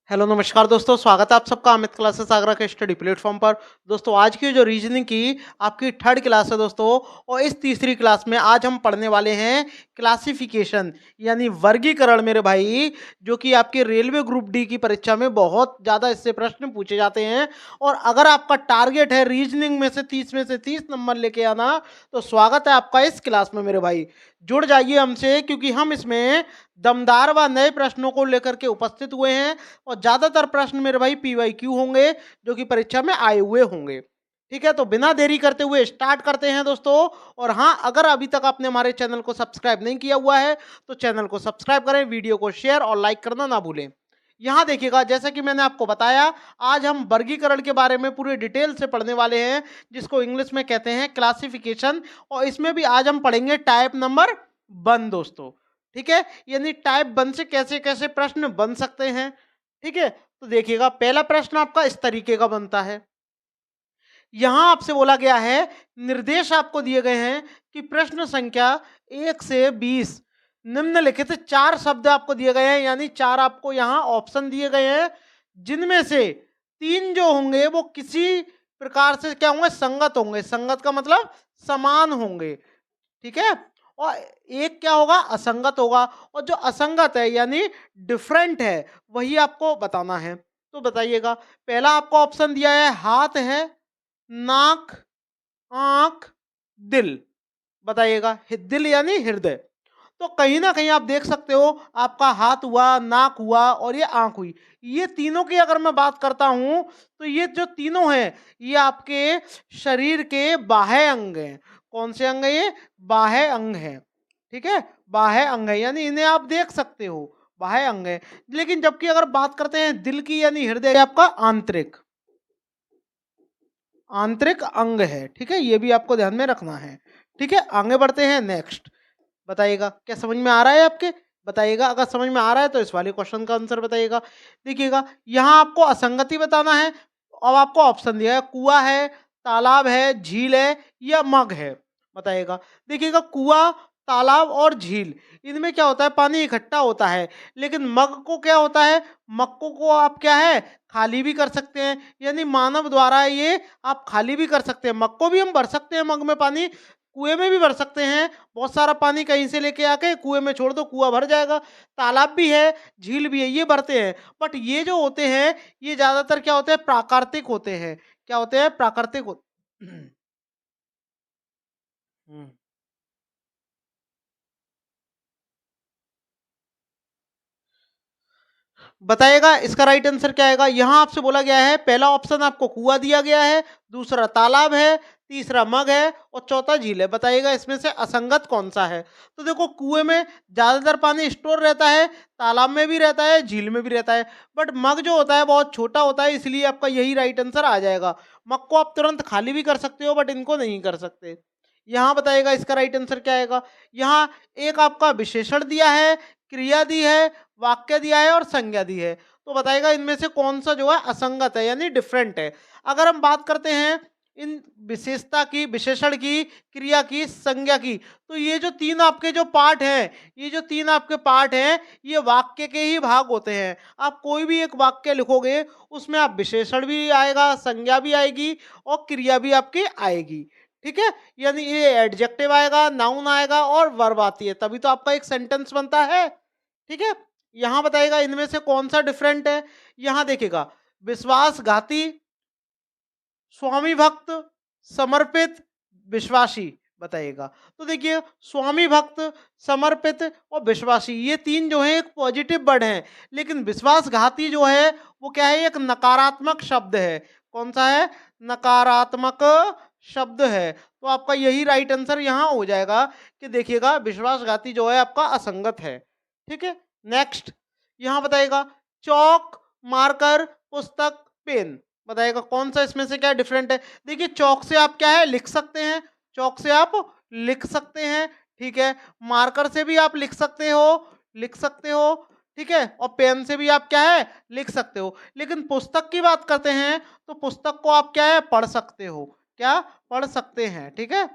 Hello नमस्कार दोस्तों, स्वागत है आप सबका अमित क्लासेस आगरा के स्टडी प्लेटफॉर्म पर। दोस्तों आज की जो रीजनिंग की आपकी थर्ड क्लास है दोस्तों, और इस तीसरी क्लास में आज हम पढ़ने वाले हैं क्लासिफिकेशन यानी वर्गीकरण मेरे भाई, जो कि आपके रेलवे ग्रुप डी की परीक्षा में बहुत ज़्यादा इससे प्रश्न पूछे जाते हैं। और अगर आपका टारगेट है रीजनिंग में से 30 नंबर लेके आना, तो स्वागत है आपका इस क्लास में मेरे भाई। जुड़ जाइए हमसे, क्योंकि हम इसमें दमदार व नए प्रश्नों को लेकर के उपस्थित हुए हैं। और ज्यादातर प्रश्न मेरे भाई पीवाईक्यू होंगे, जो कि परीक्षा में आए हुए होंगे। ठीक है, तो बिना देरी करते हुए स्टार्ट करते हैं दोस्तों। और हाँ, अगर अभी तक आपने हमारे चैनल को सब्सक्राइब नहीं किया हुआ है, तो चैनल को सब्सक्राइब करें, वीडियो को शेयर और लाइक करना ना भूलें। यहाँ देखिएगा, जैसा कि मैंने आपको बताया, आज हम वर्गीकरण के बारे में पूरी डिटेल से पढ़ने वाले हैं, जिसको इंग्लिश में कहते हैं क्लासिफिकेशन। और इसमें भी आज हम पढ़ेंगे टाइप नंबर 1 दोस्तों। ठीक है, यानी टाइप 1 से कैसे कैसे प्रश्न बन सकते हैं। ठीक है, तो देखिएगा, पहला प्रश्न आपका इस तरीके का बनता है। यहां आपसे बोला गया है, निर्देश आपको दिए गए हैं कि प्रश्न संख्या 1 से 20 निम्नलिखित 4 शब्द आपको दिए गए हैं, यानी 4 आपको यहां ऑप्शन दिए गए हैं, जिनमें से 3 जो होंगे वो किसी प्रकार से क्या होंगे, संगत होंगे। संगत का मतलब समान होंगे। ठीक है, और एक क्या होगा, असंगत होगा। और जो असंगत है यानी डिफरेंट है, वही आपको बताना है। तो बताइएगा, पहला आपको ऑप्शन दिया है हाथ है, नाक, आंख, दिल। बताइएगा, दिल यानी हृदय। तो कहीं ना कहीं आप देख सकते हो, आपका हाथ हुआ, नाक हुआ और ये आंख हुई। ये तीनों की अगर मैं बात करता हूं, तो ये जो तीनों हैं, ये आपके शरीर के बाह्य अंग हैं। कौन से अंग हैं ये? बाह्य अंग हैं। ठीक है, बाह्य अंग है, यानी इन्हें आप देख सकते हो, बाह्य अंग है। लेकिन जबकि अगर बात करते हैं दिल की, यानी हृदय, आपका आंतरिक आंतरिक अंग है। ठीक है, ये भी आपको ध्यान में रखना है। ठीक है, आगे बढ़ते हैं नेक्स्ट। बताइएगा, क्या समझ में आ रहा है आपके? बताइएगा, अगर समझ में आ रहा है तो इस वाले क्वेश्चन का आंसर बताइएगा। देखिएगा, यहाँ आपको असंगति बताना है। अब आपको ऑप्शन दिया है, कुआं है, तालाब है, झील है या मग है। बताइएगा, देखिएगा, कुआं, तालाब और झील, इनमें क्या होता है, पानी इकट्ठा होता है। लेकिन मग को क्या होता है, मग को आप क्या है, खाली भी कर सकते हैं। यानी मानव द्वारा ये आप खाली भी कर सकते हैं। मग को भी हम भर सकते हैं मग में पानी, कुएं में भी भर सकते हैं। बहुत सारा पानी कहीं से लेके आके कुएं में छोड़ दो, कुआं भर जाएगा। तालाब भी है, झील भी है, ये भरते हैं। बट ये जो होते हैं, ये ज्यादातर क्या होते हैं, प्राकृतिक होते हैं। क्या होते हैं? प्राकृतिक हम्म। बताइएगा, इसका राइट आंसर क्या आएगा। यहां आपसे बोला गया है, पहला ऑप्शन आपको कुआं दिया गया है, दूसरा तालाब है, तीसरा मग है और चौथा झील है। बताइएगा, इसमें से असंगत कौन सा है। तो देखो, कुएं में ज्यादातर पानी स्टोर रहता है, तालाब में भी रहता है, झील में भी रहता है। बट मग जो होता है बहुत छोटा होता है, इसलिए आपका यही राइट आंसर आ जाएगा। मग को आप तुरंत खाली भी कर सकते हो, बट इनको नहीं कर सकते। यहाँ बताइएगा, इसका राइट आंसर क्या आएगा। यहाँ एक आपका विशेषण दिया है, क्रिया दी है, वाक्य दिया है और संज्ञा दी है। तो बताइएगा, इनमें से कौन सा जो है असंगत है, यानी डिफरेंट है। अगर हम बात करते हैं इन विशेषता की, विशेषण की, क्रिया की, संज्ञा की, तो ये जो तीन आपके जो पार्ट हैं, ये जो तीन आपके पार्ट हैं, ये वाक्य के ही भाग होते हैं। आप कोई भी एक वाक्य लिखोगे, उसमें आप विशेषण भी आएगा, संज्ञा भी आएगी और क्रिया भी आपकी आएगी। ठीक है, यानी ये एडजेक्टिव आएगा, नाउन आएगा और वर्ब आती है, तभी तो आपका एक सेंटेंस बनता है। ठीक है, यहां बताइएगा, इनमें से कौन सा डिफरेंट है। यहां देखिएगा, विश्वासघाती, स्वामी भक्त, समर्पित, विश्वासी। बताइएगा, तो देखिए, स्वामी भक्त, समर्पित और विश्वासी, ये तीन जो है एक पॉजिटिव वर्ड है। लेकिन विश्वासघाती जो है, वो क्या है, एक नकारात्मक शब्द है। कौन सा है? नकारात्मक शब्द है। तो आपका यही राइट आंसर यहां हो जाएगा कि देखिएगा, विश्वासघाती जो है आपका असंगत है। ठीक है, नेक्स्ट। यहां बताइएगा, चौक, मार्कर, पुस्तक, पेन। बताइएगा, कौन सा इसमें से क्या डिफरेंट है। देखिए, चौक से आप क्या है, लिख सकते हैं, चौक से आप लिख सकते हैं। ठीक है, मार्कर से भी आप लिख सकते हो, लिख सकते हो। ठीक है, और पेन से भी आप क्या है, लिख सकते हो। लेकिन पुस्तक की बात करते हैं, तो पुस्तक को आप क्या है, पढ़ सकते हो। क्या पढ़ सकते हैं? ठीक है,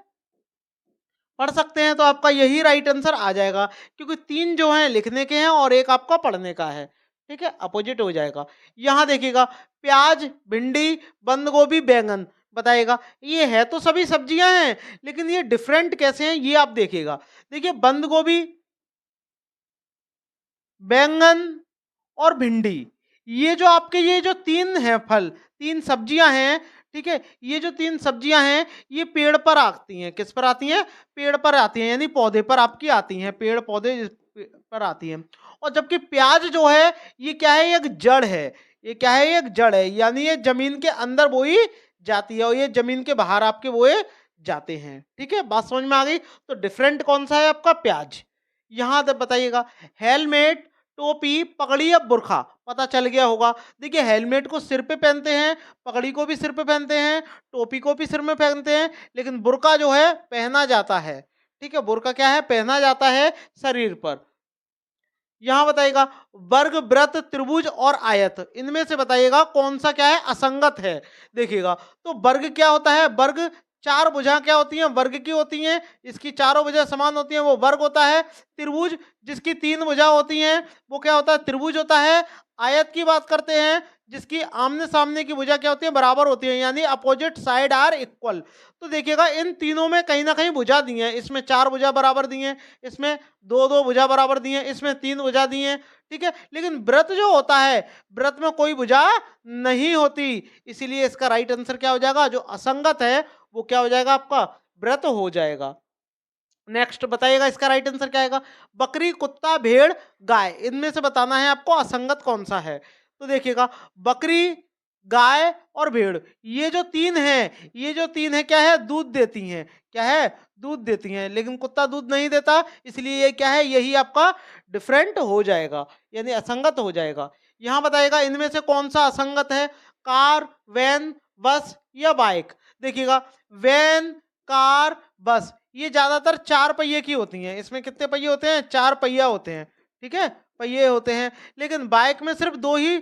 पढ़ सकते हैं, तो आपका यही राइट आंसर आ जाएगा, क्योंकि तीन जो हैं लिखने के हैं और एक आपका पढ़ने का है। ठीक है, अपोजिट हो जाएगा। यहाँ देखिएगा प्याज, भिंडी, बंद गोभी, बैंगन, बताइएगा ये है तो सभी सब्जियां हैं, लेकिन ये डिफरेंट कैसे हैं ये आप देखिएगा। देखिए बंद गोभी, बैंगन और भिंडी, ये जो आपके ये जो 3 हैं फल, 3 सब्जियाँ हैं, ठीक है? ये जो 3 सब्जियाँ हैं, ये पेड़ पर आती हैं। किस पर आती हैं? पेड़ पर आती हैं, यानी पौधे पर आपकी आती हैं, पेड़-पौधे पर आती हैं। और जबकि प्याज़ जो है, ये क्या है? एक जड़ है। ये क्या है? एक जड़ है, यानी ये ज़मीन के अंदर बोई जाती है और ये ज़मीन के बाहर आपके बोए जाते हैं। ठीक है? बात समझ में आ गई? तो डिफरेंट कौन-सा है आपका? प्याज़। यहाँ तक बताइएगा हेलमेट, टोपी, पगड़ी या बुर्खा, पता चल गया होगा। देखिए हेलमेट को सिर पे पहनते हैं, पगड़ी को भी सिर पे पहनते हैं, टोपी को भी सिर में पहनते हैं, लेकिन बुर्का जो है पहना जाता है। ठीक है, बुर्का क्या है? पहना जाता है शरीर पर। यहाँ बताइएगा वर्ग, वृत्त, त्रिभुज और आयत, इनमें से बताइएगा कौन सा क्या है? असंगत है। देखिएगा तो वर्ग क्या होता है? वर्ग, 4 भुजा क्या होती हैं? वर्ग की होती हैं, इसकी चारों भुजा समान होती हैं, वो वर्ग होता है। त्रिभुज जिसकी 3 भुजा होती हैं, वो क्या होता है? त्रिभुज होता है। आयत की बात करते हैं, जिसकी आमने सामने की भुजा क्या होती है? बराबर होती है, यानी अपोजिट साइड आर इक्वल। तो देखिएगा इन तीनों में कहीं ना कहीं भुजा दी है, इसमें 4 भुजा बराबर दी है, इसमें 2-2 भुजा बराबर दी है, इसमें 3 भुजा दी है। ठीक है, लेकिन व्रत जो होता है, व्रत में कोई भुजा नहीं होती, इसीलिए इसका राइट आंसर क्या हो जाएगा? जो असंगत है वो क्या हो जाएगा? आपका व्रत हो जाएगा। नेक्स्ट बताइएगा इसका राइट आंसर क्या आएगा? बकरी, कुत्ता, भेड़, गाय, इनमें से बताना है आपको असंगत कौन सा है। तो देखिएगा बकरी, गाय और भेड़, ये जो 3 हैं, ये जो 3 है क्या है? दूध देती हैं। क्या है? दूध देती हैं, लेकिन कुत्ता दूध नहीं देता, इसलिए ये क्या है? यही आपका डिफरेंट हो जाएगा, यानी असंगत हो जाएगा। यहाँ बताइएगा इनमें से कौन सा असंगत है? कार, वैन, बस या बाइक। देखिएगा वैन, कार, बस, ये ज्यादातर 4 पहिए की होती हैं। इसमें कितने पहिए होते हैं? 4 पहिया होते हैं। ठीक है, पहिए होते हैं, लेकिन बाइक में सिर्फ 2 ही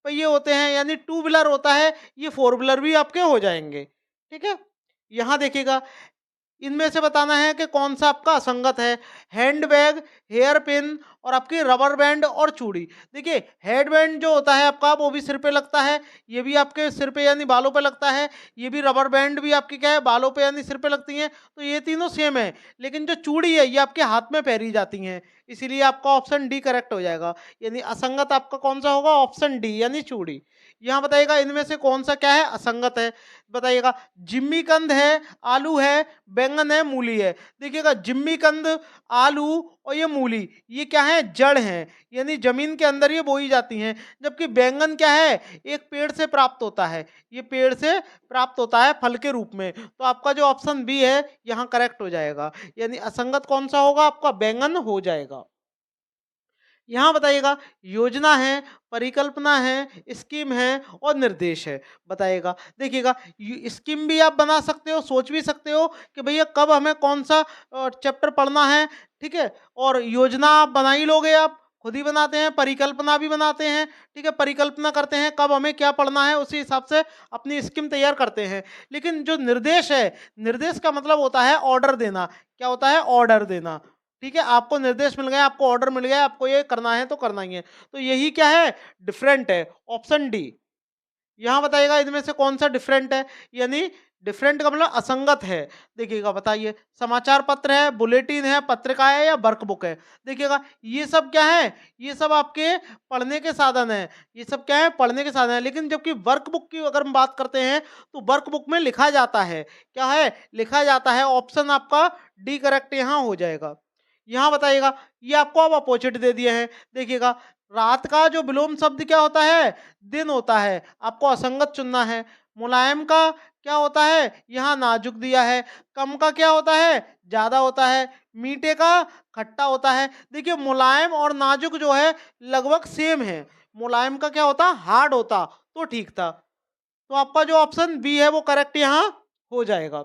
पहिए होते हैं, यानी टू व्हीलर होता है, ये फोर व्हीलर भी आपके हो जाएंगे। ठीक है, यहाँ देखिएगा इनमें से बताना है कि कौन सा आपका असंगत है। हैंड बैग, हेयर पिन और आपकी रबर बैंड और चूड़ी। देखिए हेड बैंड जो होता है आपका वो भी सिर पे लगता है, ये भी आपके सिर पे यानी बालों पे लगता है, ये भी रबर बैंड भी आपकी क्या है? बालों पे यानी सिर पे लगती हैं, तो ये तीनों सेम है। लेकिन जो चूड़ी है ये आपके हाथ में पहनी जाती हैं, इसीलिए आपका ऑप्शन डी करेक्ट हो जाएगा, यानी असंगत आपका कौन सा होगा? ऑप्शन डी यानी चूड़ी। यहाँ बताइएगा इनमें से कौन सा क्या है? असंगत है। बताइएगा जिम्मी कंद है, आलू है, बैंगन है, मूली है। देखिएगा जिम्मी कंद, आलू और ये मूली, ये क्या है? जड़ हैं, यानी जमीन के अंदर ये बोई जाती हैं। जबकि बैंगन क्या है? एक पेड़ से प्राप्त होता है, ये पेड़ से प्राप्त होता है फल के रूप में। तो आपका जो ऑप्शन बी है यहाँ करेक्ट हो जाएगा, यानी असंगत कौन सा होगा? आपका बैंगन हो जाएगा। यहाँ बताइएगा योजना है, परिकल्पना है, स्कीम है और निर्देश है। बताइएगा देखिएगा स्कीम भी आप बना सकते हो, सोच भी सकते हो कि भैया कब हमें कौन सा चैप्टर पढ़ना है। ठीक है, और योजना आप बना ही लोगे, आप खुद ही बनाते हैं, परिकल्पना भी बनाते हैं। ठीक है, परिकल्पना करते हैं कब हमें क्या पढ़ना है, उसी हिसाब से अपनी स्कीम तैयार करते हैं। लेकिन जो निर्देश है, निर्देश का मतलब होता है ऑर्डर देना। क्या होता है? ऑर्डर देना। ठीक है, आपको निर्देश मिल गया, आपको ऑर्डर मिल गया, आपको ये करना है तो करना ही है। तो यही क्या है? डिफरेंट है, ऑप्शन डी। यहाँ बताइएगा इनमें से कौन सा डिफरेंट है, यानी डिफरेंट का मतलब असंगत है। देखिएगा बताइए समाचार पत्र है, बुलेटिन है, पत्रिका है या वर्कबुक है। देखिएगा ये सब क्या है? ये सब आपके पढ़ने के साधन है, ये सब क्या है? पढ़ने के साधन है। लेकिन जबकि वर्कबुक की अगर हम बात करते हैं तो वर्कबुक में लिखा जाता है। क्या है? लिखा जाता है। ऑप्शन आपका डी करेक्ट यहाँ हो जाएगा। यहाँ बताइएगा ये आपको अब अपोजिट दे दिए हैं। देखिएगा रात का जो विलोम शब्द क्या होता है? दिन होता है, आपको असंगत चुनना है। मुलायम का क्या होता है? यहाँ नाजुक दिया है। कम का क्या होता है? ज्यादा होता है। मीठे का खट्टा होता है। देखिए मुलायम और नाजुक जो है लगभग सेम है। मुलायम का क्या होता? हार्ड होता, तो ठीक था। तो आपका जो ऑप्शन बी है वो करेक्ट यहाँ हो जाएगा।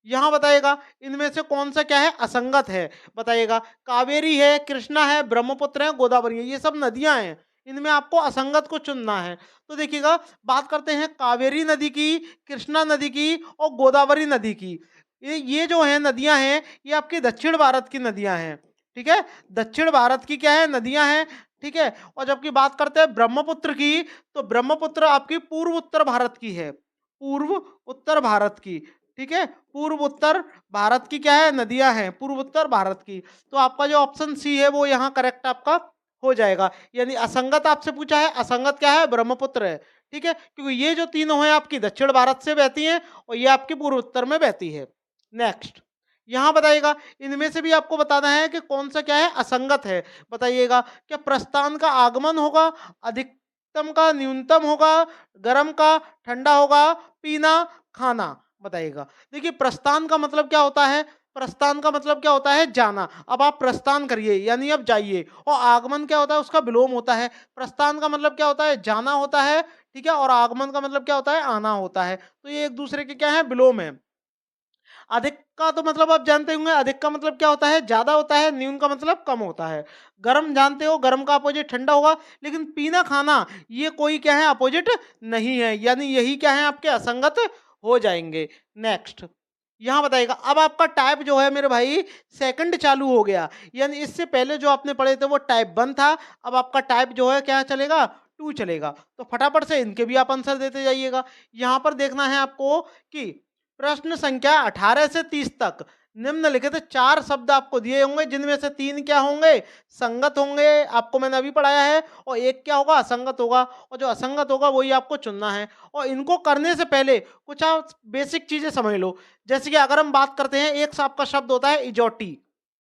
यहाँ बताइएगा इनमें से कौन सा क्या है? असंगत है। बताइएगा कावेरी है, कृष्णा है, ब्रह्मपुत्र है, गोदावरी है, ये सब नदियां हैं, इनमें आपको असंगत को चुनना है। तो देखिएगा बात करते हैं कावेरी नदी की, कृष्णा नदी की और गोदावरी नदी की। ये जो है नदियां हैं, ये आपके दक्षिण भारत की नदियां हैं। ठीक है, दक्षिण भारत की क्या है? नदियां हैं। ठीक है। और जबकि बात करते हैं ब्रह्मपुत्र की, तो ब्रह्मपुत्र आपकी पूर्व उत्तर भारत की है, पूर्व उत्तर भारत की, ठीक है। पूर्व उत्तर भारत की क्या है, नदियां हैं पूर्व उत्तर भारत की। तो आपका जो ऑप्शन सी है वो यहाँ करेक्ट आपका हो जाएगा। यानी असंगत आपसे पूछा है, असंगत क्या है, ब्रह्मपुत्र है, ठीक है, क्योंकि ये जो तीनों हैं आपकी दक्षिण भारत से बहती हैं और ये आपकी पूर्व उत्तर में बहती है। नेक्स्ट यहाँ बताइएगा, इनमें से भी आपको बताना है कि कौन सा क्या है, असंगत है। बताइएगा, क्या प्रस्थान का आगमन होगा, अधिकतम का न्यूनतम होगा, गर्म का ठंडा होगा, पीना खाना। बताइएगा, देखिए प्रस्थान का मतलब क्या होता है, प्रस्थान का मतलब क्या होता है, जाना। अब आप प्रस्थान करिए यानी अब जाइए, और आगमन क्या होता है, उसका विलोम होता है। प्रस्थान का मतलब क्या होता है, जाना होता है, ठीक है, और आगमन का मतलब क्या होता है, आना होता है। तो ये एक दूसरे के क्या है, विलोम है। अधिक का तो मतलब आप जानते होंगे, अधिक का मतलब क्या होता है, ज्यादा होता है, न्यून का मतलब कम होता है। गर्म जानते हो, गर्म का अपोजिट ठंडा होगा। लेकिन पीना खाना ये कोई क्या है, अपोजिट नहीं है, यानी यही क्या है, आपके असंगत हो जाएंगे। नेक्स्ट यहाँ बताइएगा, अब आपका टाइप जो है मेरे भाई सेकंड चालू हो गया। यानी इससे पहले जो आपने पढ़े थे वो टाइप 1 था, अब आपका टाइप जो है क्या चलेगा, 2 चलेगा। तो फटाफट से इनके भी आप आंसर देते जाइएगा। यहाँ पर देखना है आपको कि प्रश्न संख्या 18 से 30 तक निम्नलिखित 4 शब्द आपको दिए होंगे, जिनमें से 3 क्या होंगे, संगत होंगे, आपको मैंने अभी पढ़ाया है, और एक क्या होगा, असंगत होगा। और जो असंगत होगा वही आपको चुनना है। और इनको करने से पहले कुछ आप बेसिक चीजें समझ लो। जैसे कि अगर हम बात करते हैं, एक आपका शब्द होता है इजोटी।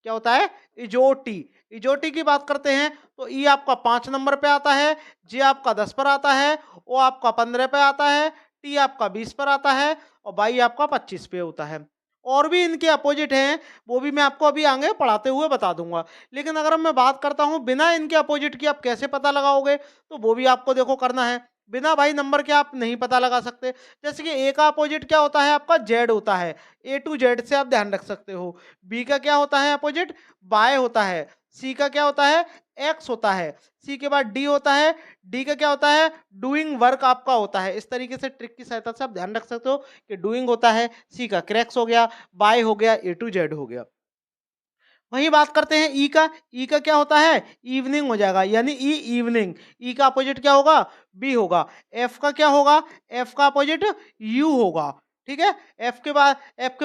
क्या होता है, इजोटी। इजोटी की बात करते हैं तो ई आपका 5 नंबर पे आता है, जे आपका 10 पर आता है, ओ आपका 15 पे आता है, टी आपका 20 पर आता है, और बाई आपका 25 पे होता है। और भी इनके अपोजिट हैं, वो भी मैं आपको अभी आगे पढ़ाते हुए बता दूंगा। लेकिन अगर मैं बात करता हूं बिना इनके अपोजिट की आप कैसे पता लगाओगे, तो वो भी आपको देखो करना है। बिना भाई नंबर के आप नहीं पता लगा सकते। जैसे कि ए का अपोजिट क्या होता है, आपका जेड होता है, ए टू जेड से आप ध्यान रख सकते हो। बी का क्या होता है अपोजिट, बाय होता है। सी का क्या होता है, एक्स होता है। सी के बाद डी होता है, डी का क्या होता है, डूइंग वर्क आपका होता है। इस तरीके से ट्रिक की सहायता से आप ध्यान रख सकते हो कि डूइंग होता है, सी का क्रैक्स हो गया, बाय हो गया, ए टू जेड हो गया। वही बात करते हैं ई का। ई का क्या होता है, इवनिंग हो जाएगा, यानी ई इवनिंग। ई का अपोजिट क्या होगा, बी होगा। एफ का क्या होगा, एफ का अपोजिट यू होगा, ठीक है। एफ के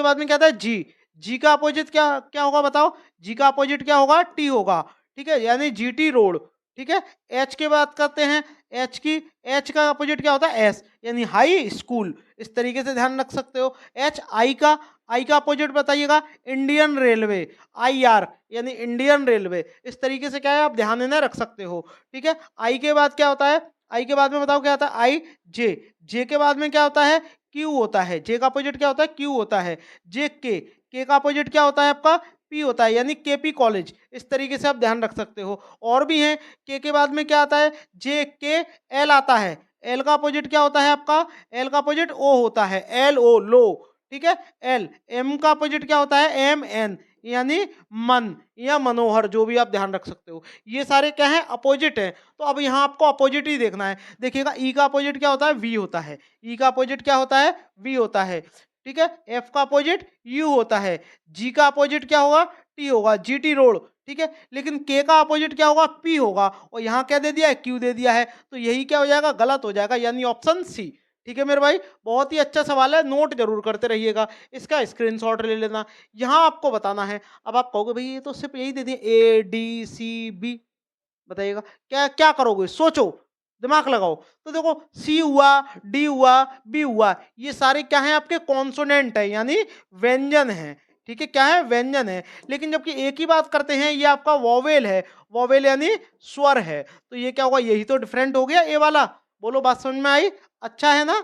बाद में क्या था, जी। जी का अपोजिट क्या क्या होगा बताओ, जी का अपोजिट क्या होगा, टी होगा, ठीक है, यानी जी टी रोड, ठीक है। एच के बात करते हैं, एच का अपोजिट क्या होता है, एस, यानी हाई स्कूल। इस तरीके से ध्यान रख सकते हो। एच आई का अपोजिट बताइएगा, इंडियन रेलवे। आई आर यानी इंडियन रेलवे। इस तरीके से क्या है, आप ध्यान में रख सकते हो, ठीक है। आई के बाद क्या होता है, आई के बाद में बताओ क्या होता है, आई जे। जे के बाद में क्या होता है, क्यू होता है। जे का अपोजिट क्या होता है, क्यू होता है। जे के का अपोजिट क्या होता है आपका, पी होता है, यानी केपी कॉलेज। इस तरीके से आप ध्यान रख सकते हो। और भी हैं, के बाद में क्या आता है, जे के एल आता है। एल का अपोजिट क्या होता है आपका, एल का अपोजिट ओ होता है, एल ओ लो, ठीक है। एल एम का अपोजिट क्या होता है, एम एन, यानी मन या मनोहर, जो भी आप ध्यान रख सकते हो। ये सारे क्या है, अपोजिट है। तो अब यहाँ आपको अपोजिट ही देखना है। देखिएगा, ई का अपोजिट क्या होता है, वी होता है। ई का अपोजिट क्या होता है, वी होता है, ठीक है। एफ का अपोजिट यू होता है। जी का अपोजिट क्या होगा, टी होगा, जी टी रोड, ठीक है। लेकिन के का अपोजिट क्या होगा, पी होगा, और यहाँ क्या दे दिया है, क्यू दे दिया है। तो यही क्या हो जाएगा, गलत हो जाएगा, यानी ऑप्शन सी। ठीक है मेरे भाई, बहुत ही अच्छा सवाल है, नोट जरूर करते रहिएगा, इसका स्क्रीनशॉट ले लेना। यहाँ आपको बताना है। अब आप कहोगे भाई ये तो सिर्फ यही दे दिए, ए डी सी बी। बताइएगा क्या क्या करोगे, सोचो, दिमाग लगाओ। तो देखो, सी हुआ, डी हुआ, बी हुआ, ये सारे क्या हैं, आपके कॉन्सोनेंट है, यानी व्यंजन है, ठीक है। क्या है, व्यंजन है। लेकिन जबकि एक ही बात करते हैं, ये आपका वॉवेल है। वॉवेल यानी स्वर है। तो ये क्या होगा, यही तो डिफरेंट हो गया ए वाला। बोलो, बात समझ में आई, अच्छा है ना।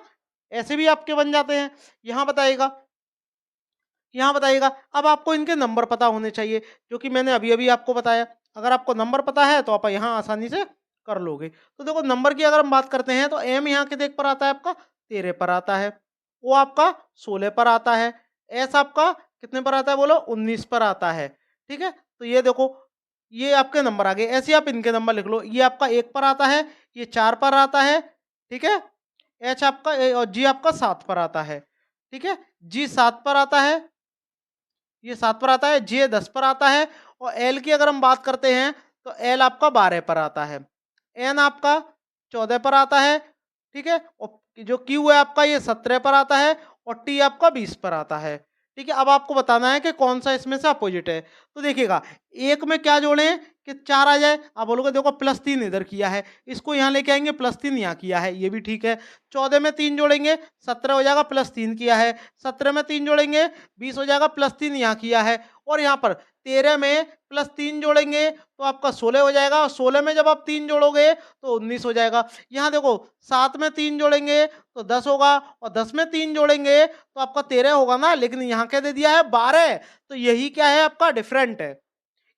ऐसे भी आपके बन जाते हैं। यहाँ बताइएगा, यहाँ बताइएगा, अब आपको इनके नंबर पता होने चाहिए, जो कि मैंने अभी अभी आपको बताया। अगर आपको नंबर पता है तो आप यहाँ आसानी से कर लोगे। तो देखो, नंबर की अगर हम बात करते हैं, तो एम यहाँ के देख पर आता है आपका 13 पर आता है, ओ आपका 16 पर आता है, एस आपका कितने पर आता है, बोलो 19 पर आता है, ठीक है। तो ये देखो, ये आपके नंबर आ गए। ऐसे आप इनके नंबर लिख लो, ये आपका 1 पर आता है, ये 4 पर आता है, ठीक है। एच आपका और जी आपका 7 पर आता है, ठीक है। जी 7 पर आता है, ये 7 पर आता है, जे 10 पर आता है। और एल की अगर हम बात करते हैं, तो एल आपका 12 पर आता है, एन आपका 14 पर आता है, ठीक है, और जो क्यू है आपका ये 17 पर आता है और टी आपका 20 पर आता है। ठीक है, अब आपको बताना है कि कौन सा इसमें से अपोजिट है। तो देखिएगा, एक में क्या जोड़ें कि 4 आ जाए। आप बोलोगे देखो +3 इधर किया है, इसको यहाँ लेके आएंगे +3 यहाँ किया है, ये भी ठीक है। 14 में 3 जोड़ेंगे 17 हो जाएगा, +3 किया है। 17 में 3 जोड़ेंगे 20 हो जाएगा, +3 यहाँ किया है। और यहाँ पर 13 में +3 जोड़ेंगे तो आपका 16 हो जाएगा, और 16 में जब आप 3 जोड़ोगे तो 19 हो जाएगा। यहाँ देखो 7 में 3 जोड़ेंगे तो 10 होगा, और 10 में 3 जोड़ेंगे तो आपका 13 होगा ना, लेकिन यहाँ क्या दे दिया है 12। तो यही क्या है आपका डिफरेंट है,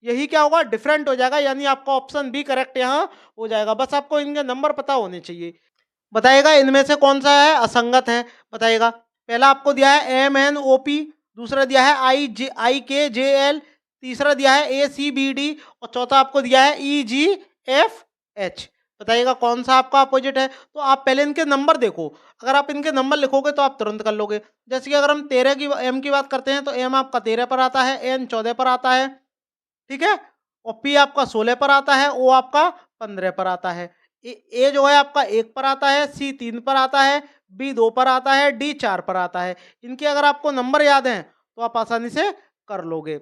यही क्या होगा डिफरेंट हो जाएगा, यानी आपका ऑप्शन बी करेक्ट यहाँ हो जाएगा। बस आपको इनके नंबर पता होने चाहिए। बताइएगा इनमें से कौन सा है असंगत है, बताइएगा। पहला आपको दिया है MNOP, दूसरा दिया है IKJL, तीसरा दिया है ACBD और चौथा आपको दिया है EGFH। बताइएगा कौन सा आपका अपोजिट है। तो आप पहले इनके नंबर देखो, अगर आप इनके नंबर लिखोगे तो आप तुरंत कर लोगे। जैसे कि अगर हम 13 की एम की बात करते हैं तो एम आपका 13 पर आता है, एन 14 पर आता है, ठीक है, और पी आपका 16 पर आता है, ओ आपका 15 पर आता है, ए जो है आपका 1 पर आता है, सी 3 पर आता है, बी 2 पर आता है, डी 4 पर आता है। इनके अगर आपको नंबर याद हैं तो आप आसानी से कर लोगे।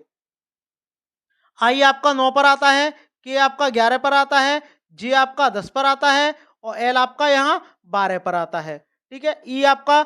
आई आपका 9 पर आता है, के आपका 11 पर आता है, जे आपका 10 पर आता है और एल आपका यहाँ 12 पर आता है। ठीक है, ई आपका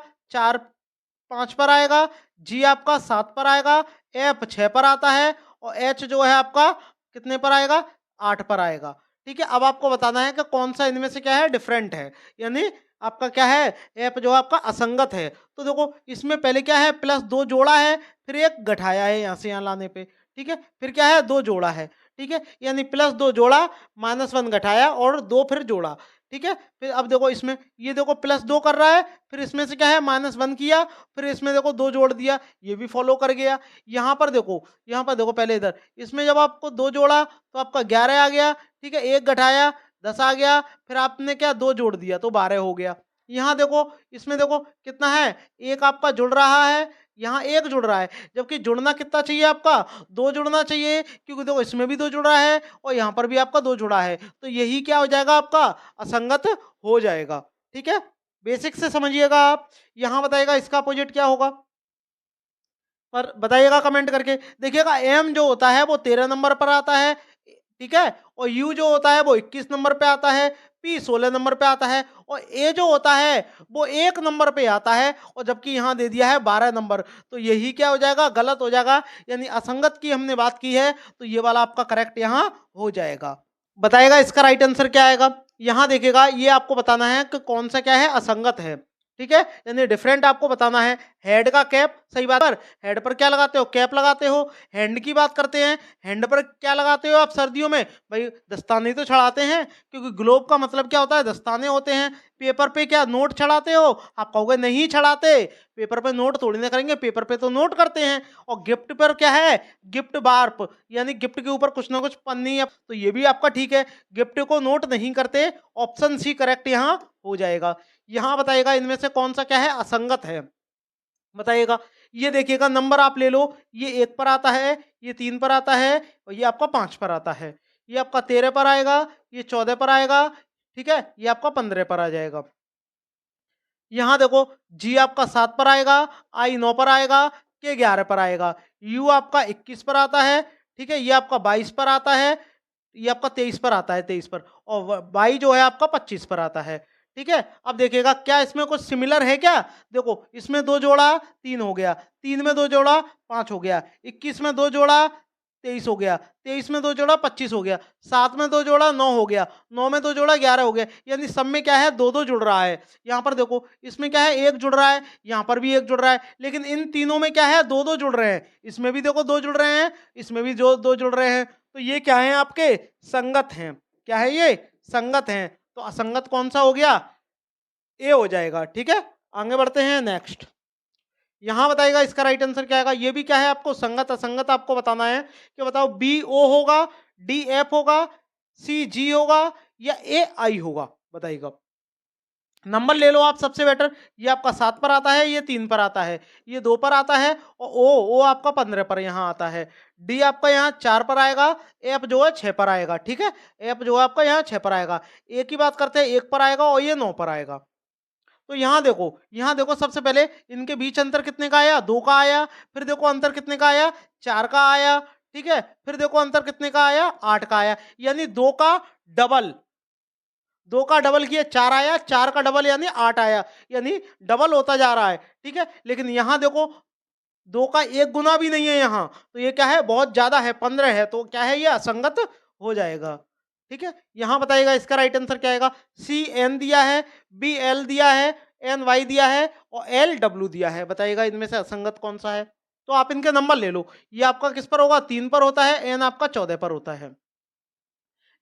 5 पर आएगा, जी आपका 7 पर आएगा, एफ 6 पर आता है और एच जो है आपका कितने पर आएगा 8 पर आएगा। ठीक है, अब आपको बताना है कि कौन सा इनमें से क्या है डिफरेंट है, यानी आपका क्या है एफ जो है आपका असंगत है। तो देखो इसमें पहले क्या है +2 जोड़ा है, फिर एक घटाया है यहाँ से यहाँ लाने पे, ठीक है, फिर क्या है 2 जोड़ा है, ठीक है, यानी +2 जोड़ा, -1 घटाया और 2 फिर जोड़ा, ठीक है। फिर अब देखो इसमें ये देखो +2 कर रहा है, फिर इसमें से क्या है -1 किया, फिर इसमें देखो 2 जोड़ दिया, ये भी फॉलो कर गया। यहाँ पर देखो, यहाँ पर देखो पहले इधर इसमें जब आपको 2 जोड़ा तो आपका 11 आ गया, ठीक है, 1 घटाया 10 आ गया, फिर आपने क्या 2 जोड़ दिया तो 12 हो गया। यहाँ देखो इसमें देखो कितना है, एक आपका जुड़ रहा है, यहाँ एक जुड़ रहा है, जबकि जुड़ना कितना चाहिए आपका 2 जुड़ना चाहिए, क्योंकि देखो इसमें भी 2 जुड़ा है और यहाँ पर भी आपका 2 जुड़ा है, तो यही क्या हो जाएगा आपका असंगत हो जाएगा। ठीक है, बेसिक से समझिएगा आप। यहाँ बताइएगा इसका अपोजिट क्या होगा, पर बताइएगा कमेंट करके। देखिएगा एम जो होता है वो 13 नंबर पर आता है, ठीक है, और यू जो होता है वो 21 नंबर पे आता है, पी 16 नंबर पे आता है और ए जो होता है वो 1 नंबर पे आता है, और जबकि यहाँ दे दिया है 12 नंबर। तो यही क्या हो जाएगा गलत हो जाएगा, यानी असंगत की हमने बात की है, तो ये वाला आपका करेक्ट यहाँ हो जाएगा। बताइएगा इसका राइट आंसर क्या आएगा। यहाँ देखिएगा ये आपको बताना है कि कौन सा क्या है असंगत है, ठीक है, यानी डिफरेंट आपको बताना है। हेड का कैप सही बात, पर हेड पर क्या लगाते हो कैप लगाते हो। हैंड की बात करते हैं, हैंड पर क्या लगाते हो आप सर्दियों में, भाई दस्ताने तो चढ़ाते हैं, क्योंकि ग्लोब का मतलब क्या होता है दस्ताने होते हैं। पेपर पे क्या नोट चढ़ाते हो, आप कहोगे नहीं चढ़ाते, पेपर पे नोट थोड़ी ना करेंगे, पेपर पे तो नोट करते हैं। और गिफ्ट पर क्या है गिफ्ट बार्प, यानी गिफ्ट के ऊपर कुछ ना कुछ पन्नी है, तो ये भी आपका ठीक है, गिफ्ट को नोट नहीं करते, ऑप्शन सी करेक्ट यहाँ हो जाएगा। यहाँ बताइएगा इनमें से कौन सा क्या है असंगत है, बताइएगा। ये देखिएगा नंबर आप ले लो, ये 1 पर आता है, ये 3 पर आता है और ये आपका 5 पर आता है, ये आपका 13 पर आएगा, ये 14 पर आएगा, ठीक है, ये आपका 15 पर आ जाएगा। यहाँ देखो जी आपका 7 पर आएगा, आई 9 पर आएगा, के 11 पर आएगा, यू आपका 21 पर आता है, ठीक है, ये आपका 22 पर आता है, ये आपका 23 पर आता है, 23 पर, और वाई जो है आपका 25 पर आता है। ठीक है, अब देखिएगा क्या इसमें कुछ सिमिलर है क्या। देखो इसमें 2 जोड़ा 3 हो गया, 3 में 2 जोड़ा 5 हो गया, 21 में 2 जोड़ा 23 हो गया, 23 में 2 जोड़ा 25 हो गया, 7 में 2 जोड़ा 9 हो गया, 9 में 2 जोड़ा 11 हो गया, यानी सब में क्या है 2-2 जुड़ रहा है। यहाँ पर देखो इसमें क्या है 1 जुड़ रहा है, यहाँ पर भी 1 जुड़ रहा है, लेकिन इन तीनों में क्या है 2-2 जुड़ रहे हैं, इसमें भी देखो 2 जुड़ रहे हैं, इसमें भी जो 2 जुड़ रहे हैं, तो ये क्या है आपके संगत हैं। क्या है ये संगत हैं, तो असंगत कौन सा हो गया ए हो जाएगा। ठीक है, आगे बढ़ते हैं नेक्स्ट। यहाँ बताएगा इसका राइट आंसर क्या आएगा। ये भी क्या है आपको संगत असंगत आपको बताना है कि बताओ बी ओ होगा, डी एफ होगा, सी जी होगा या ए आई होगा, बताइएगा। नंबर ले लो आप सबसे बेटर। ये आपका 7 पर आता है, ये 3 पर आता है, ये 2 पर आता है और ओ आपका 15 पर यहाँ आता है। डी आपका यहाँ 4 पर आएगा, एफ जो है 6 पर आएगा, ठीक है? एफ जो है आपका यहाँ 6 पर आएगा। ए की बात करते हैं, 1 पर आएगा और ये 9 पर आएगा। तो यहाँ देखो सबसे पहले इनके बीच अंतर कितने का आया? 2 का आया। फिर देखो अंतर कितने का आया? 4 का आया, ठीक है? फिर देखो अंतर कितने का आया? 8 का आया। यानी 2 का डबल, 2 का डबल किया 4 आया, 4 का डबल यानी 8 आया, यानी डबल होता जा रहा है, ठीक है? लेकिन यहाँ देखो 2 का 1 गुना भी नहीं है यहाँ, तो ये क्या है? बहुत ज़्यादा है, 15 है, तो क्या है ये? असंगत हो जाएगा, ठीक है? यहाँ बताइएगा इसका राइट आंसर क्या आएगा? सी एन दिया है, बी एल दिया है, एन वाई दिया है और एल डब्ल्यू दिया है। बताइएगा इनमें से असंगत कौन सा है? तो आप इनके नंबर ले लो। ये आपका किस पर होगा? 3 पर होता है, एन आपका 14 पर होता है।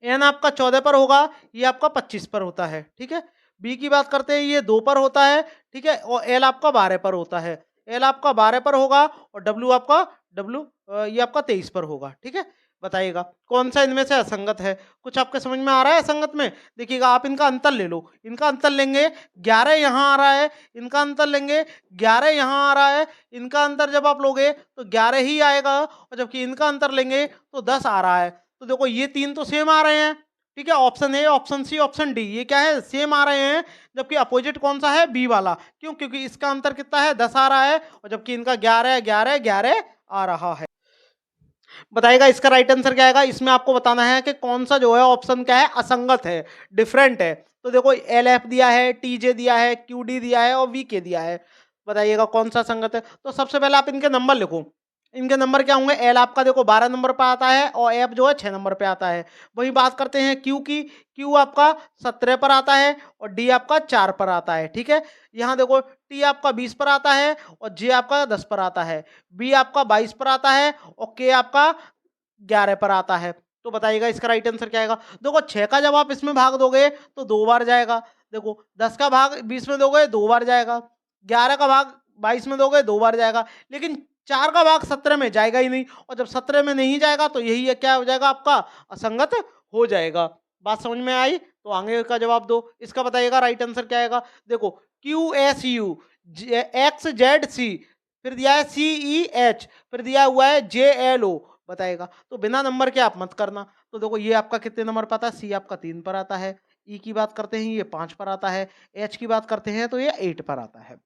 एन आपका 14 पर होगा, ये आपका 25 पर होता है, ठीक है? बी की बात करते हैं, ये 2 पर होता है, ठीक है? और एल आपका 12 पर होता है। एल आपका 12 पर होगा और डब्ल्यू ये आपका 23 पर होगा, ठीक है? बताइएगा कौन सा इनमें से असंगत है? कुछ आपके समझ में आ रहा है असंगत में? देखिएगा आप इनका अंतर ले लो। इनका अंतर लेंगे, 11 यहाँ आ रहा है, इनका अंतर लेंगे, 11 यहाँ आ रहा है। इनका अंतर जब आप लोगे तो 11 ही आएगा और जबकि इनका अंतर लेंगे तो 10 आ रहा है। तो देखो ये 3 तो सेम आ रहे हैं, ठीक है? Option A, option C, option D, ये क्या है? सेम आ रहे हैं। जबकि अपोजिट कौन सा है? बी वाला। क्यों? क्योंकि इसका अंतर कितना है? 10 आ रहा है और जबकि इनका 11 11 11 आ रहा है। बताइएगा इसका राइट आंसर क्या आएगा? इसमें आपको बताना है कि कौन सा जो है ऑप्शन क्या है? असंगत है, डिफरेंट है। तो देखो एल एफ दिया है, टी जे दिया है, क्यू डी दिया है और वी के दिया है। बताइएगा कौन सा संगत है? तो सबसे पहले आप इनके नंबर लिखो। इनके नंबर क्या होंगे? एल आपका देखो 12 नंबर पे आता है और एफ जो है 6 नंबर पे आता है। वही बात करते हैं क्यू की। क्यू आपका 17 पर आता है और डी आपका 4 पर आता है, ठीक है? यहाँ देखो टी आपका 20 पर आता है और जे आपका 10 पर आता है। बी आपका 22 पर आता है और के आपका 11 पर आता है। तो बताइएगा इसका राइट आंसर क्या आएगा? देखो 6 का जब आप इसमें भाग दोगे तो 2 बार जाएगा। देखो 10 का भाग 20 में दोगे 2 बार जाएगा। 11 का भाग 22 में दोगे 2 बार जाएगा। लेकिन 4 का भाग 17 में जाएगा ही नहीं और जब 17 में नहीं जाएगा तो यही है, क्या हो जाएगा आपका? असंगत हो जाएगा। बात समझ में आई? तो आगे का जवाब दो। इसका बताइएगा राइट आंसर क्या आएगा? देखो Q S U, X Z C, फिर दिया है सी ई एच, फिर दिया हुआ है जे एल ओ। बताएगा तो बिना नंबर के आप मत करना। तो देखो ये आपका कितने नंबर पर आता है? सी आपका 3 पर आता है। ई की बात करते हैं, ये 5 पर आता है। एच की बात करते हैं तो ये 8 पर आता है।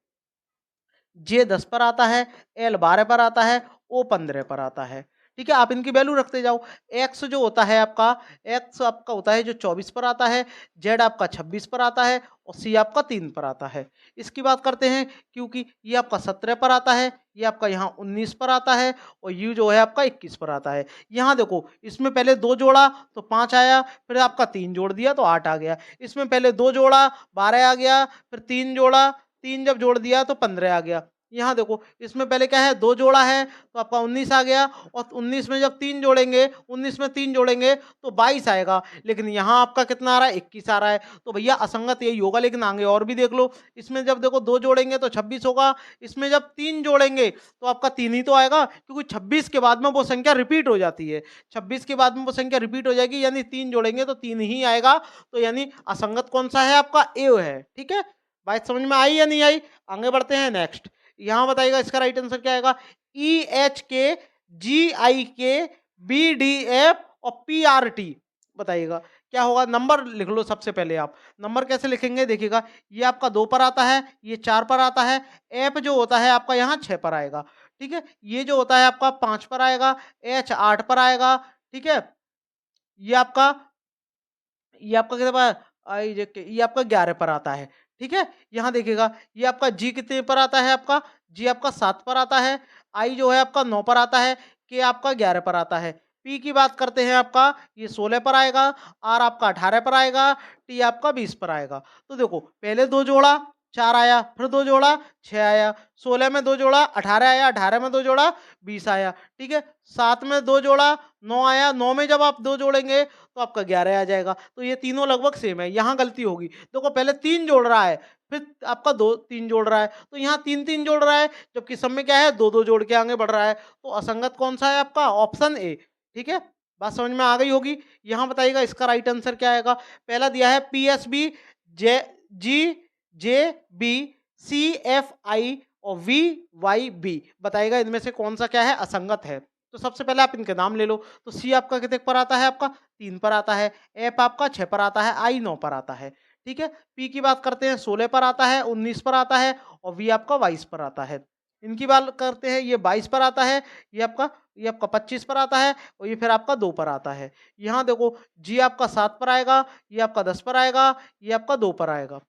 जे 10 पर आता है, एल 12 पर आता है, ओ 15 पर आता है। ठीक है, आप इनकी वैल्यू रखते जाओ। एक्स जो होता है आपका, एक्स आपका होता है जो 24 पर आता है, जेड आपका 26 पर आता है और सी आपका 3 पर आता है। इसकी बात करते हैं क्योंकि ये आपका 17 पर आता है, ये आपका यहाँ 19 पर आता है और यू जो है आपका 21 पर आता है। यहाँ देखो इसमें पहले 2 जोड़ा तो 5 आया, फिर आपका 3 जोड़ दिया तो 8 आ गया। इसमें पहले 2 जोड़ा 12 आ गया, फिर 3 जोड़ा, 3 जब जोड़ दिया तो 15 आ गया। यहाँ देखो इसमें पहले क्या है? 2 जोड़ा है तो आपका 19 आ गया और 19 में जब 3 जोड़ेंगे, 19 में 3 जोड़ेंगे तो 22 आएगा। लेकिन यहाँ आपका कितना आ रहा है? 21 आ रहा है। तो भैया असंगत यही होगा, लेकिन आगे और भी देख लो। इसमें जब देखो 2 जोड़ेंगे तो 26 होगा, इसमें जब 3 जोड़ेंगे तो आपका 3 ही तो आएगा, क्योंकि 26 के बाद में वो संख्या रिपीट हो जाती है। 26 के बाद में वो संख्या रिपीट हो जाएगी, यानी 3 जोड़ेंगे तो 3 ही आएगा। तो यानी असंगत कौन सा है? आपका ए है। ठीक है, बात समझ में आई या नहीं आई? आगे बढ़ते हैं नेक्स्ट। यहाँ बताइएगा इसका राइट आंसर क्या आएगा? ई एच के, जी आई के, बी डी एफ और पी आर टी। बताइएगा क्या होगा? नंबर लिख लो सबसे पहले आप। नंबर कैसे लिखेंगे? देखिएगा ये आपका 2 पर आता है, ये 4 पर आता है। एफ जो होता है आपका यहाँ 6 पर आएगा। ठीक है, ये जो होता है आपका 5 पर आएगा, एच 8 पर आएगा। ठीक है, ये आपका ये आपका कितने पर? आई जे के, ये आपका 11 पर आता है। ठीक है, यहाँ देखिएगा ये आपका जी कितने पर आता है? आपका जी आपका 7 पर आता है। आई जो है आपका 9 पर आता है। के आपका 11 पर आता है। पी की बात करते हैं आपका, ये 16 पर आएगा। आर आपका 18 पर आएगा। टी आपका 20 पर आएगा। तो देखो पहले 2 जोड़ा 4 आया, फिर 2 जोड़ा 6 आया, 16 में 2 जोड़ा 18 आया, 18 में 2 जोड़ा 20 आया। ठीक है, 7 में 2 जोड़ा 9 आया, 9 में जब आप 2 जोड़ेंगे तो आपका 11 आ जाएगा। तो ये तीनों लगभग सेम है। यहाँ गलती होगी, देखो पहले 3 जोड़ रहा है, फिर आपका 2 3 जोड़ रहा है, तो यहाँ 3 3 जोड़ रहा है, जबकि सब में क्या है? 2 2 जोड़ के आगे बढ़ रहा है। तो असंगत कौन सा है? आपका ऑप्शन ए। ठीक है, बात समझ में आ गई होगी। यहाँ बताइएगा इसका राइट आंसर क्या आएगा? पहला दिया है पी एस बी जे जी JBCFI और VYB। बताइएगा इनमें से कौन सा क्या है, असंगत है। तो सबसे पहले आप इनके नाम ले लो। तो सी आपका कितने पर आता है, आपका 3 पर आता है। एफ आपका 6 पर आता है। आई 9 पर आता है। ठीक है। पी की बात करते हैं, 16 पर आता है, 19 पर आता है और वी आपका 22 पर आता है। इनकी बात करते हैं, ये 22 पर आता है, ये आपका 25 पर आता है और ये फिर आपका 2 पर आता है। यहाँ देखो, जी आपका 7 पर आएगा, ये आपका 10 पर आएगा, ये आपका 2 पर आएगा।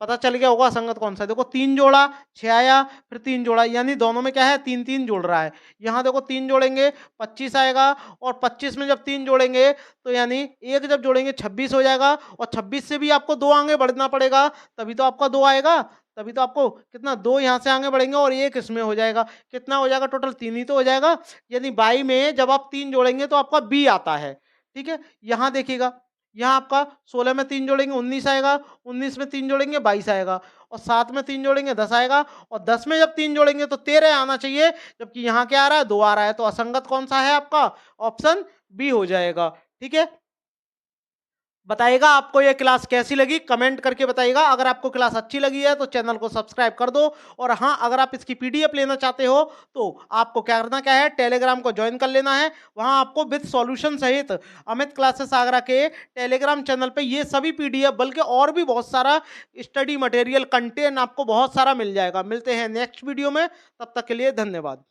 पता चल गया होगा संगत कौन सा है। देखो 3 जोड़ा, 6 आया, फिर 3 जोड़ा, यानी दोनों में क्या है, 3-3 जुड़ रहा है। यहाँ देखो 3 जोड़ेंगे 25 आएगा और 25 में जब 3 जोड़ेंगे तो यानी 1 जब जोड़ेंगे 26 हो जाएगा और 26 से भी आपको 2 आगे बढ़ना पड़ेगा, तभी तो आपका 2 आएगा। तभी तो आपको कितना, 2 यहाँ से आगे बढ़ेंगे और 1 इसमें हो जाएगा। कितना हो जाएगा, टोटल 3 ही तो हो जाएगा। यानी 22 में जब आप 3 जोड़ेंगे तो आपका बी आता है। ठीक है। यहाँ देखिएगा, यहाँ आपका 16 में 3 जोड़ेंगे 19 आएगा, 19 में 3 जोड़ेंगे 22 आएगा और 7 में 3 जोड़ेंगे 10 आएगा और 10 में जब 3 जोड़ेंगे तो 13 आना चाहिए, जबकि यहाँ क्या आ रहा है, 2 आ रहा है। तो असंगत कौन सा है आपका, ऑप्शन बी हो जाएगा। ठीक है। बताइएगा आपको ये क्लास कैसी लगी, कमेंट करके बताइएगा। अगर आपको क्लास अच्छी लगी है तो चैनल को सब्सक्राइब कर दो। और हाँ, अगर आप इसकी पीडीएफ लेना चाहते हो तो आपको क्या करना क्या है, टेलीग्राम को ज्वाइन कर लेना है। वहाँ आपको विद सॉल्यूशन सहित अमित क्लासेस आगरा के टेलीग्राम चैनल पे ये सभी पीडीएफ, बल्कि और भी बहुत सारा स्टडी मटेरियल कंटेंट आपको बहुत सारा मिल जाएगा। मिलते हैं नेक्स्ट वीडियो में, तब तक के लिए धन्यवाद।